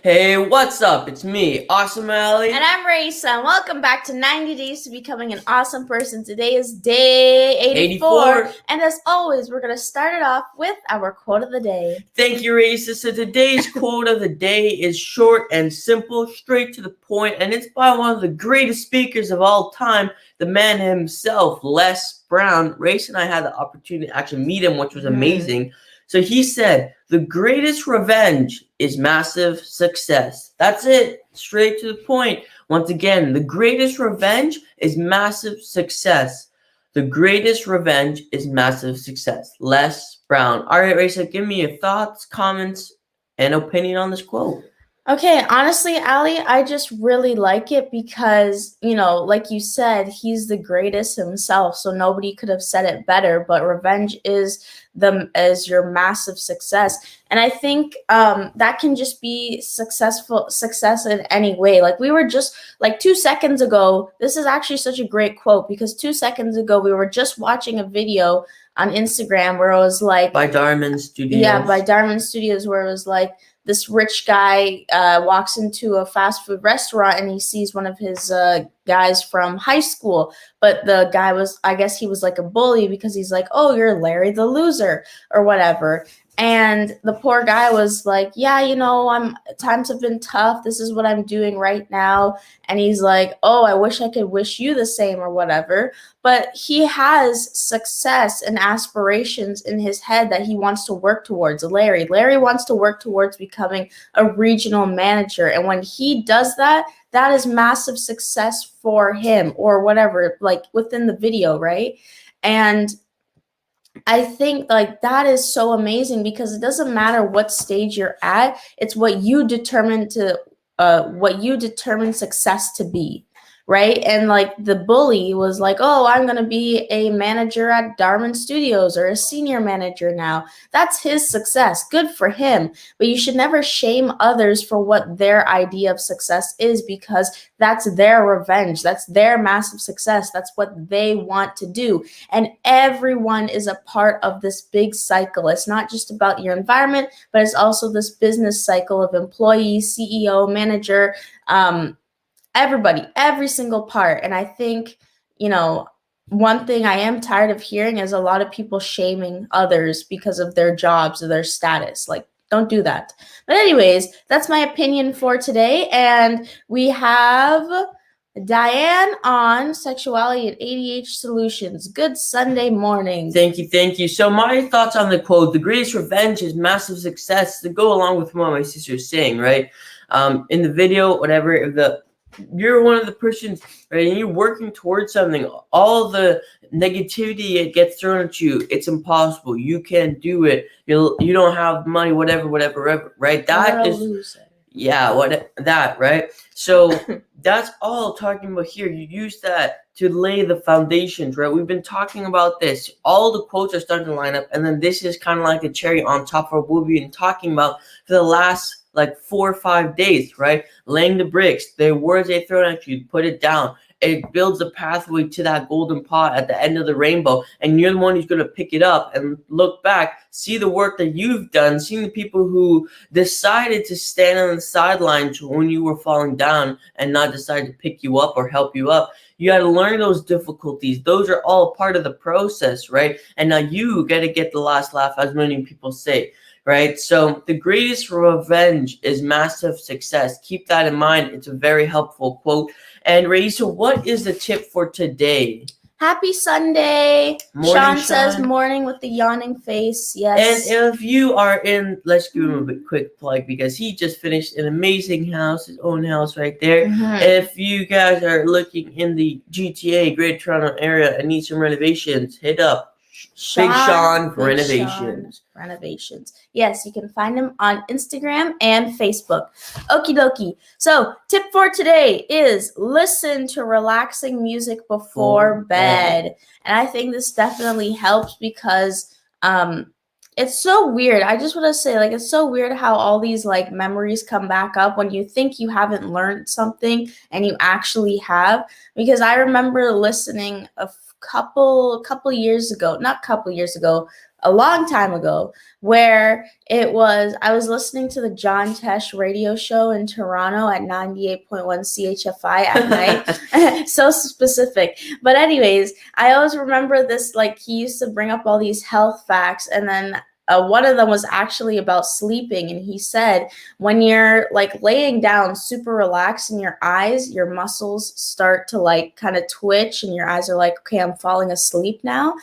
Hey, what's up? It's me, Awesome Alley. And I'm Raisa, and welcome back to 90 Days to Becoming an Awesome Person. Today is day 84, and as always, we're going to start it off with our quote of the day. Thank you, Raisa. So today's quote of the day is short and simple, straight to the point, and it's by one of the greatest speakers of all time, the man himself, Les Brown. Raisa and I had the opportunity to actually meet him, which was amazing. So he said, the greatest revenge is massive success. That's it. Straight to the point. Once again, the greatest revenge is massive success. The greatest revenge is massive success. Les Brown. All right, Raisa, give me your thoughts, comments, and opinion on this quote. Okay, honestly, Ali, I just really like it because, like you said, he's the greatest himself, so nobody could have said it better, but revenge is your massive success. And I think that can just be success in any way. Like we were just like 2 seconds ago, this is actually such a great quote because 2 seconds ago we were just watching a video on Instagram where it was like by Darman Studios. Yeah, by Darman Studios, where it was like this rich guy walks into a fast food restaurant and he sees one of his guys from high school. But the guy I guess he was like a bully because he's like, oh, you're Larry the loser or whatever. And the poor guy was like, yeah, times have been tough. This is what I'm doing right now. And he's like, oh, I wish I could wish you the same or whatever. But he has success and aspirations in his head that he wants to work towards. Larry wants to work towards becoming a regional manager. And when he does that, that is massive success for him or whatever, like within the video, right? And I think like that is so amazing because it doesn't matter what stage you're at. It's what you determine success to be. Right. And like the bully was like, oh, I'm going to be a manager at Darman Studios or a senior manager now. That's his success. Good for him. But you should never shame others for what their idea of success is because that's their revenge. That's their massive success. That's what they want to do. And everyone is a part of this big cycle. It's not just about your environment, but it's also this business cycle of employee, CEO, manager, everybody, every single part. And I think, one thing I am tired of hearing is a lot of people shaming others because of their jobs or their status. Like, don't do that. But anyways, that's my opinion for today. And we have Diane on Sexuality and ADHD Solutions. Good Sunday morning. Thank you. So my thoughts on the quote, the greatest revenge is massive success, to go along with what my sister's saying, right? In the video, whatever, you're one of the persons, right, and you're working towards something, all the negativity it gets thrown at you, it's impossible, you can't do it, you don't have money, whatever, right? That is, right? So that's all I'm talking about here. You use that to lay the foundations, right? We've been talking about this. All the quotes are starting to line up, and then this is kind of like a cherry on top of what we've been talking about for the last like 4 or 5 days, right? Laying the bricks, the words they throw at you, put it down. It builds a pathway to that golden pot at the end of the rainbow, and you're the one who's going to pick it up and look back, see the work that you've done, seeing the people who decided to stand on the sidelines when you were falling down and not decide to pick you up or help you up. You got to learn those difficulties. Those are all part of the process, right? And now you got to get the last laugh, as many people say. Right? So the greatest revenge is massive success. Keep that in mind. It's a very helpful quote. And Raisa, what is the tip for today? Happy Sunday. Sean says morning with the yawning face. Yes. And if you are in, let's give him a quick plug because he just finished an amazing house, his own house right there. If you guys are looking in the GTA, Greater Toronto area and need some renovations, hit up Big Sean Renovations. Yes, you can find him on Instagram and Facebook. Okie dokie. So, tip for today is listen to relaxing music before bed. And I think this definitely helps because it's so weird. I just want to say, like, it's so weird how all these, like, memories come back up when you think you haven't learned something and you actually have. Because I remember listening couple years ago, not couple years ago, a long time ago, where I was listening to the John Tesh radio show in Toronto at 98.1 CHFI at night. So specific. But anyways, I always remember this, like, he used to bring up all these health facts, and then one of them was actually about sleeping, and he said when you're like laying down super relaxed in your eyes, your muscles start to like kind of twitch and your eyes are like, okay, I'm falling asleep now.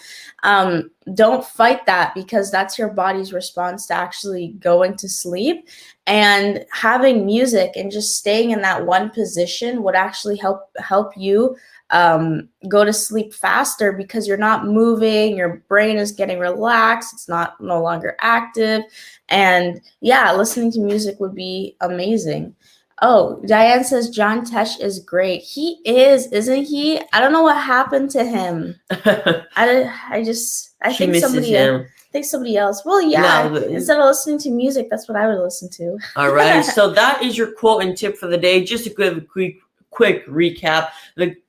Don't fight that, because that's your body's response to actually going to sleep. And having music and just staying in that one position would actually help you go to sleep faster, because you're not moving, your brain is getting relaxed, it's no longer active. And yeah, listening to music would be amazing. Oh, Diane says John Tesh is great. He is, isn't he? I don't know what happened to him. I She think misses him. somebody else. Well, yeah, No, instead of listening to music, that's what I would listen to. All right, so that is your quote and tip for the day. Just to give a quick recap.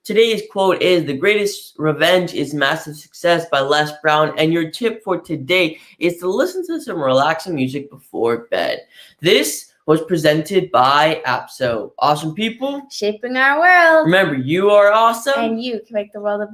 Today's quote is, "The greatest revenge is massive success" by Les Brown. And your tip for today is to listen to some relaxing music before bed. This was presented by APSO. Awesome people. Shaping our world. Remember, you are awesome. And you can make the world a better